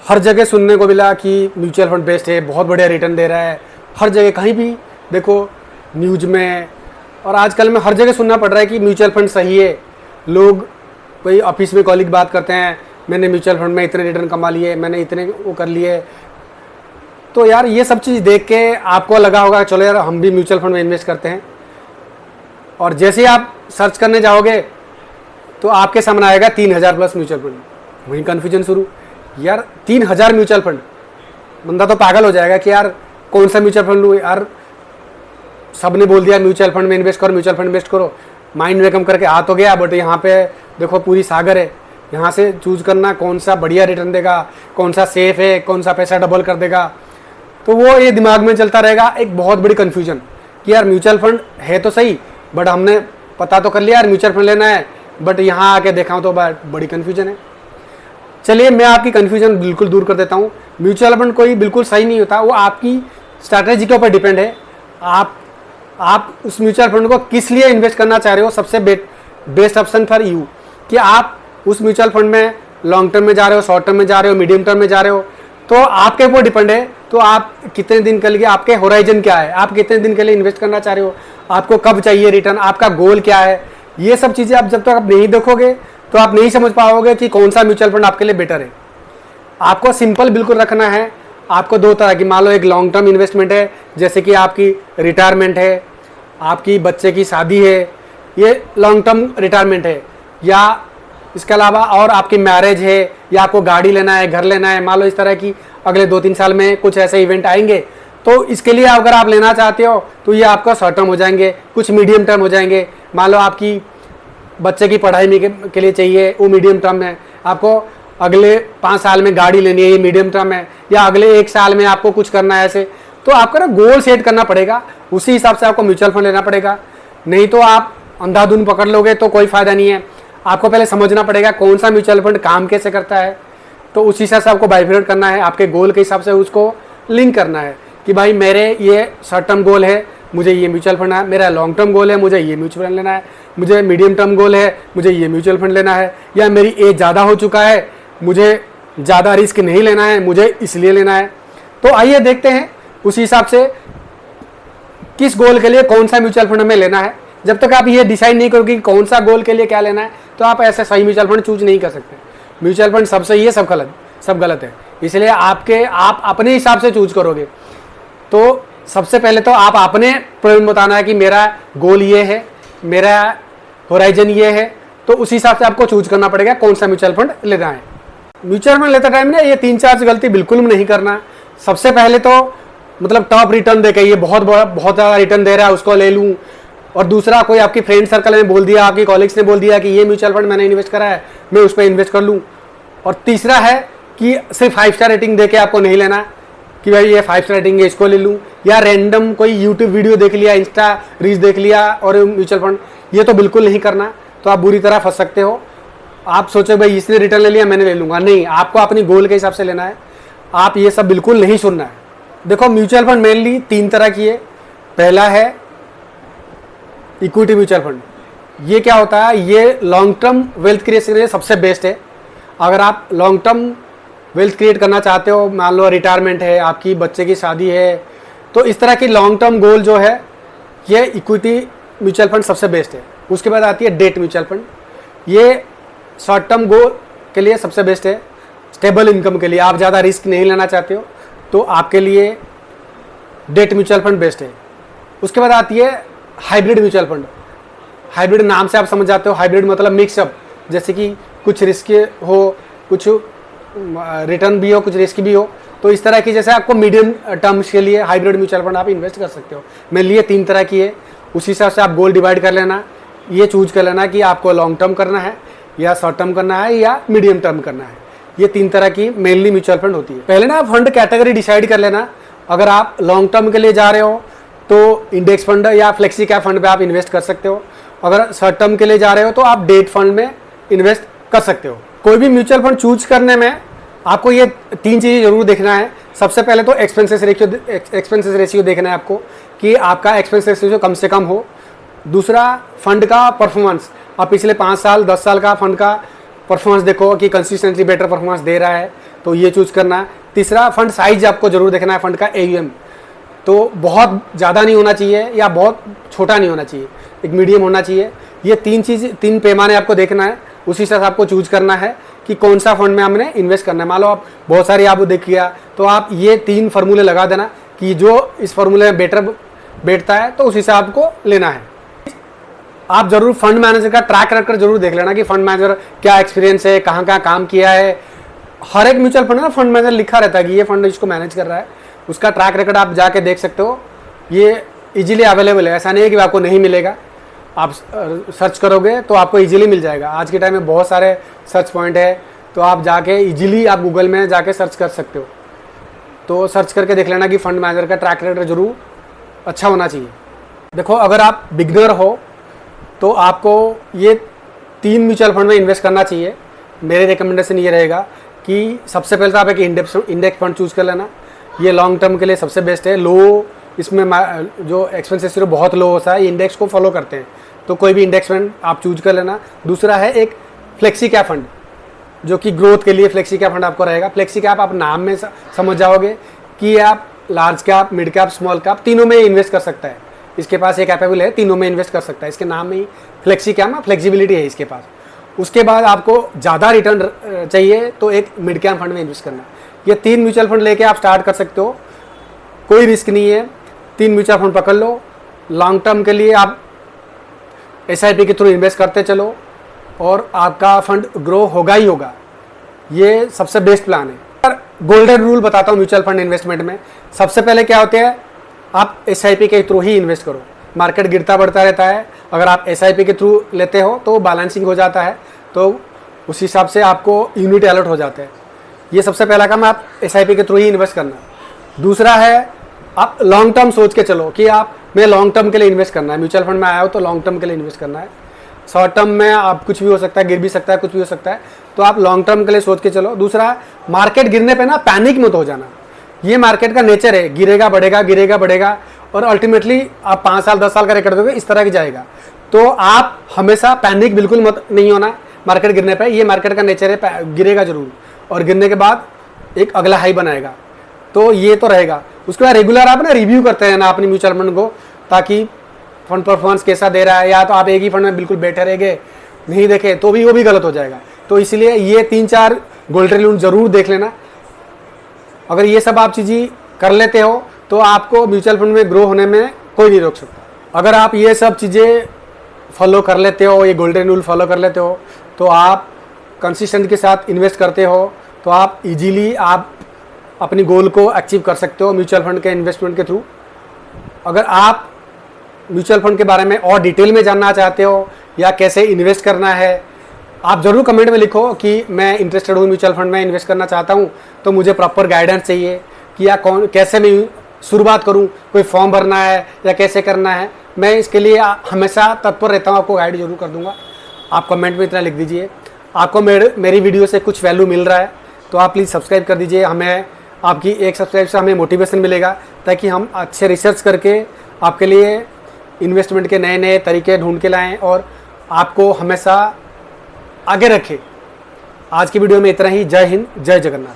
हर जगह सुनने को मिला कि म्यूचुअल फंड बेस्ट है, बहुत बढ़िया रिटर्न दे रहा है। हर जगह कहीं भी देखो, न्यूज़ में और आजकल में हर जगह सुनना पड़ रहा है कि म्यूचुअल फंड सही है। लोग कोई ऑफिस में कॉलीग बात करते हैं, मैंने म्यूचुअल फंड में इतने रिटर्न कमा लिए, मैंने इतने वो कर लिए। तो यार ये सब चीज़ देख के आपको लगा होगा चलो यार हम भी म्यूचुअल फंड में इन्वेस्ट करते हैं। और जैसे ही आप सर्च करने जाओगे तो आपके सामने आएगा 3000 प्लस म्यूचुअल फंड। वहीं कन्फ्यूजन शुरू, यार 3000 म्यूचुअल फंड, बंदा तो पागल हो जाएगा कि यार कौन सा म्यूचुअल फंड लूँ यार। सबने बोल दिया म्यूचुअल फंड में इन्वेस्ट करो, म्यूचुअल फंड इन्वेस्ट करो, माइंड में कम करके आ तो गया, बट यहाँ पे देखो पूरी सागर है। यहाँ से चूज करना कौन सा बढ़िया रिटर्न देगा, कौन सा सेफ है, कौन सा पैसा डबल कर देगा, तो वो ये दिमाग में चलता रहेगा। एक बहुत बड़ी कन्फ्यूजन कि यार म्यूचुअल फंड है तो सही, बट हमने पता तो कर लिया यार म्यूचुअल फंड लेना है, बट यहाँ आके देखा तो बड़ी कन्फ्यूजन है। चलिए मैं आपकी कन्फ्यूजन बिल्कुल दूर कर देता हूँ। म्यूचुअल फंड कोई बिल्कुल सही नहीं होता, वो आपकी स्ट्रैटेजी के ऊपर डिपेंड है। आप उस म्यूचुअल फंड को किस लिए इन्वेस्ट करना चाह रहे हो, सबसे बेस्ट ऑप्शन फॉर यू कि आप उस म्यूचुअल फंड में लॉन्ग टर्म में जा रहे हो, शॉर्ट टर्म में जा रहे हो, मीडियम टर्म में जा रहे हो, तो आपके ऊपर डिपेंड है। तो आप कितने दिन के लिए, आपके होराइजन क्या है, आप कितने दिन के लिए इन्वेस्ट करना चाह रहे हो, आपको कब चाहिए रिटर्न, आपका गोल क्या है, ये सब चीज़ें आप जब तक आप नहीं देखोगे तो आप नहीं समझ पाओगे कि कौन सा म्यूचुअल फंड आपके लिए बेटर है। आपको सिंपल बिल्कुल रखना है। आपको दो तरह की, मान लो एक लॉन्ग टर्म इन्वेस्टमेंट है, जैसे कि आपकी रिटायरमेंट है, आपकी बच्चे की शादी है, ये लॉन्ग टर्म रिटायरमेंट है, या इसके अलावा और आपकी मैरिज है, या आपको गाड़ी लेना है, घर लेना है, मान लो इस तरह की अगले 2-3 साल में कुछ ऐसे इवेंट आएंगे, तो इसके लिए अगर आप लेना चाहते हो तो ये आपका शॉर्ट टर्म हो जाएंगे, कुछ मीडियम टर्म हो जाएंगे। मान लो आपकी बच्चे की पढ़ाई के लिए चाहिए, वो मीडियम टर्म है। आपको अगले 5 साल में गाड़ी लेनी है, ये मीडियम टर्म है, या अगले 1 साल में आपको कुछ करना है ऐसे। तो आपको ना गोल सेट करना पड़ेगा, उसी हिसाब से आपको म्यूचुअल फंड लेना पड़ेगा। नहीं तो आप अंधाधुन पकड़ लोगे तो कोई फायदा नहीं है। आपको पहले समझना पड़ेगा कौन सा म्यूचुअल फंड काम कैसे करता है, तो उसी हिसाब से आपको बाइफरेट करना है, आपके गोल के हिसाब से उसको लिंक करना है कि भाई मेरे ये शॉर्ट टर्म गोल है, मुझे ये म्यूचुअल फंड है, मेरा लॉन्ग टर्म गोल है, मुझे ये म्यूचुअल फंड लेना है, मुझे मीडियम टर्म गोल है, मुझे ये म्यूचुअल फंड लेना है, या मेरी एज ज़्यादा हो चुका है, मुझे ज़्यादा रिस्क नहीं लेना है, मुझे इसलिए लेना है। तो आइए देखते हैं उसी हिसाब से किस गोल के लिए कौन सा म्यूचुअल फंड हमें लेना है। जब तक आप ये डिसाइड नहीं करोगे कि कौन सा गोल के लिए क्या लेना है, तो आप ऐसे सही म्यूचुअल फंड चूज नहीं कर सकते। म्यूचुअल फंड सब सही है, सब गलत है, इसलिए आप अपने हिसाब से चूज करोगे। तो सबसे पहले तो आप अपने प्रॉब्लम बताना है कि मेरा गोल ये है, मेरा होराइजन ये है, तो उस हिसाब से आपको चूज करना पड़ेगा कौन सा म्यूचुअल फंड लेना है। म्यूचुअल फंड लेते टाइम ना ये 3-4 गलती बिल्कुल नहीं करना। सबसे पहले तो मतलब टॉप रिटर्न देके, ये बहुत ज़्यादा रिटर्न दे रहा है उसको ले लूँ, और दूसरा कोई आपकी फ्रेंड सर्कल ने बोल दिया, आपकी कॉलिग्स ने बोल दिया कि ये म्यूचुअल फंड मैंने इन्वेस्ट करा है, मैं उस पर इन्वेस्ट कर लूँ। और तीसरा है कि सिर्फ 5 स्टार रेटिंग देके आपको नहीं लेना कि भाई ये 5 स्टार रेटिंग है इसको ले लूँ, या रैंडम कोई यूट्यूब वीडियो देख लिया, इंस्टा रील्स देख लिया और म्यूचुअल फंड, ये तो बिल्कुल नहीं करना। तो आप बुरी तरह फंस सकते हो। आप सोचो भाई इसने रिटर्न ले लिया मैंने ले लूँगा, नहीं, आपको अपनी गोल के हिसाब से लेना है। आप ये सब बिल्कुल नहीं सुनना है। देखो म्यूचुअल फंड मेनली 3 तरह की है। पहला है इक्विटी म्यूचुअल फंड। ये क्या होता है, ये लॉन्ग टर्म वेल्थ क्रिएशन के लिए सबसे बेस्ट है। अगर आप लॉन्ग टर्म वेल्थ क्रिएट करना चाहते हो, मान लो रिटायरमेंट है, आपकी बच्चे की शादी है, तो इस तरह की लॉन्ग टर्म गोल जो है, ये इक्विटी म्यूचुअल फंड सबसे बेस्ट है। उसके बाद आती है डेट म्यूचुअल फंड। ये शॉर्ट टर्म गोल के लिए सबसे बेस्ट है। स्टेबल इनकम के लिए, आप ज़्यादा रिस्क नहीं लेना चाहते हो तो आपके लिए डेट म्यूचुअल फंड बेस्ट है। उसके बाद आती है हाइब्रिड म्यूचुअल फंड। हाइब्रिड नाम से आप समझ जाते हो, हाइब्रिड मतलब मिक्सअप, जैसे कि कुछ रिस्क हो, कुछ रिटर्न भी हो, कुछ रिस्क भी हो। तो इस तरह की, जैसे आपको मीडियम टर्म्स के लिए हाइब्रिड म्यूचुअल फंड आप इन्वेस्ट कर सकते हो। मेरे लिए 3 तरह की है, उसी हिसाब से आप गोल डिवाइड कर लेना। ये चूज कर लेना कि आपको लॉन्ग टर्म करना है, या शॉर्ट टर्म करना है, या मीडियम टर्म करना है। ये 3 तरह की मेनली म्यूचुअल फंड होती है। पहले ना आप फंड कैटेगरी डिसाइड कर लेना। अगर आप लॉन्ग टर्म के लिए जा रहे हो तो इंडेक्स फंड या फ्लेक्सी कैप फंड पे आप इन्वेस्ट कर सकते हो। अगर शॉर्ट टर्म के लिए जा रहे हो तो आप डेट फंड में इन्वेस्ट कर सकते हो। कोई भी म्यूचुअल फंड चूज करने में आपको ये 3 चीज़ें जरूर देखना है। सबसे पहले तो एक्सपेंसेस रेशियो देखना है आपको कि आपका एक्सपेंस रेशियो कम से कम हो। दूसरा, फंड का परफॉर्मेंस, आप पिछले 5 साल 10 साल का फंड का परफॉर्मेंस देखो कि कंसिस्टेंटली बेटर परफॉर्मेंस दे रहा है। तो ये चूज़ करना है। तीसरा, फंड साइज आपको जरूर देखना है, फंड का AUM तो बहुत ज़्यादा नहीं होना चाहिए या बहुत छोटा नहीं होना चाहिए, एक मीडियम होना चाहिए। ये तीन पैमाने आपको देखना है, उसी हिसाब से आपको चूज करना है कि कौन सा फंड में हमने इन्वेस्ट करना है। मान लो आप बहुत सारी आप देख लिया, तो आप ये 3 फार्मूले लगा देना कि जो इस फार्मूले में बेटर बैठता है तो उस हिसाब को लेना है। आप जरूर फंड मैनेजर का ट्रैक रेकॉर्ड जरूर देख लेना कि फंड मैनेजर क्या एक्सपीरियंस है, कहाँ कहाँ काम किया है। हर एक म्यूचुअल फंड में फंड मैनेजर लिखा रहता है कि ये फंड इसको मैनेज कर रहा है, उसका ट्रैक रिकॉर्ड आप जाके देख सकते हो। ये इजीली अवेलेबल है, ऐसा नहीं है कि आपको नहीं मिलेगा। आप सर्च करोगे तो आपको इजीली मिल जाएगा। आज के टाइम में बहुत सारे सर्च पॉइंट है, तो आप जाके इजीली आप गूगल में जाके सर्च कर सकते हो। तो सर्च करके देख लेना कि फंड मैनेजर का ट्रैक रिकॉर्ड जरूर अच्छा होना चाहिए। देखो, अगर आप बिगनर हो तो आपको ये 3 म्यूचुअल फंड में इन्वेस्ट करना चाहिए। मेरे रिकमेंडेशन ये रहेगा कि सबसे पहले तो आप एक इंडेक्स फंड चूज़ कर लेना। ये लॉन्ग टर्म के लिए सबसे बेस्ट है। लो इसमें जो एक्सपेंस रेशियो बहुत लो होता है, ये इंडेक्स को फॉलो करते हैं, तो कोई भी इंडेक्स फंड आप चूज कर लेना। दूसरा है एक फ्लेक्सी कैप फंड, जो कि ग्रोथ के लिए फ्लेक्सी कैप फंड आपको रहेगा। फ्लेक्सी कैप आप नाम में समझ जाओगे कि आप large cap, mid cap, small cap तीनों में इन्वेस्ट कर सकता है। इसके पास ये कैपेबल है, तीनों में इन्वेस्ट कर सकता है। इसके नाम में ही फ्लेक्सी कैप, फ्लेक्सिबिलिटी है इसके पास। उसके बाद आपको ज़्यादा रिटर्न चाहिए तो एक मिड कैप फंड में इन्वेस्ट करना। ये 3 म्यूचुअल फंड लेके आप स्टार्ट कर सकते हो, कोई रिस्क नहीं है। 3 म्यूचुअल फंड पकड़ लो। लॉन्ग टर्म के लिए आप SIP के थ्रू इन्वेस्ट करते चलो और आपका फंड ग्रो होगा ही होगा। ये सबसे बेस्ट प्लान है। गोल्डन रूल बताता हूँ म्यूचुअल फंड इन्वेस्टमेंट में। सबसे पहले क्या होते हैं, आप SIP के थ्रू ही इन्वेस्ट करो। मार्केट गिरता बढ़ता रहता है, अगर आप SIP के थ्रू लेते हो तो बैलेंसिंग हो जाता है, तो उस हिसाब से आपको यूनिट अलर्ट हो जाते हैं। ये सबसे पहला काम, आप SIP के थ्रू ही इन्वेस्ट करना। दूसरा है, आप लॉन्ग टर्म सोच के चलो कि आप मैं लॉन्ग टर्म के लिए इन्वेस्ट करना है। म्यूचुअल फंड में आया हो तो लॉन्ग टर्म के लिए इन्वेस्ट करना है। शॉर्ट टर्म में आप कुछ भी हो सकता है, गिर भी सकता है, कुछ भी हो सकता है, तो आप लॉन्ग टर्म के लिए सोच के चलो। दूसरा, मार्केट गिरने पे ना पैनिक मत हो जाना। ये मार्केट का नेचर है, गिरेगा बढ़ेगा, गिरेगा बढ़ेगा, और अल्टीमेटली आप 5 साल 10 साल का रिकॉर्ड दोगे, इस तरह की जाएगा। तो आप हमेशा पैनिक बिल्कुल मत नहीं होना मार्केट गिरने पर। ये मार्केट का नेचर है, गिरेगा जरूर और गिरने के बाद एक अगला हाई बनाएगा, तो ये तो रहेगा। उसके बाद रेगुलर आप ना रिव्यू करते हैं ना अपनी म्यूचुअल फंड को, ताकि फंड परफॉर्मेंस कैसा दे रहा है। या तो आप एक ही फंड में बिल्कुल बैठे रह गए, नहीं देखे तो भी वो भी गलत हो जाएगा। तो इसलिए ये 3-4 गोल्डन रूल जरूर देख लेना। अगर ये सब आप चीज़ें कर लेते हो तो आपको म्यूचुअल फंड में ग्रो होने में कोई नहीं रोक सकता। अगर आप ये सब चीज़ें फॉलो कर लेते हो, ये गोल्डन रूल फॉलो कर लेते हो, तो आप कंसिस्टेंट के साथ इन्वेस्ट करते हो, तो आप इजीली आप अपनी गोल को अचीव कर सकते हो म्यूचुअल फंड के इन्वेस्टमेंट के थ्रू। अगर आप म्यूचुअल फंड के बारे में और डिटेल में जानना चाहते हो या कैसे इन्वेस्ट करना है, आप ज़रूर कमेंट में लिखो कि मैं इंटरेस्टेड हूँ, म्यूचुअल फंड में इन्वेस्ट करना चाहता हूँ, तो मुझे प्रॉपर गाइडेंस चाहिए कि या कैसे मैं शुरुआत करूँ, कोई फॉर्म भरना है या कैसे करना है। मैं इसके लिए हमेशा तत्पर रहता हूँ, आपको गाइड जरूर कर दूँगा। आप कमेंट में इतना लिख दीजिए। आपको मेरी वीडियो से कुछ वैल्यू मिल रहा है तो आप प्लीज़ सब्सक्राइब कर दीजिए। हमें आपकी एक सब्सक्राइब से हमें मोटिवेशन मिलेगा, ताकि हम अच्छे रिसर्च करके आपके लिए इन्वेस्टमेंट के नए नए तरीके ढूंढ के लाएं और आपको हमेशा आगे रखें। आज की वीडियो में इतना ही। जय हिंद, जय जगन्नाथ।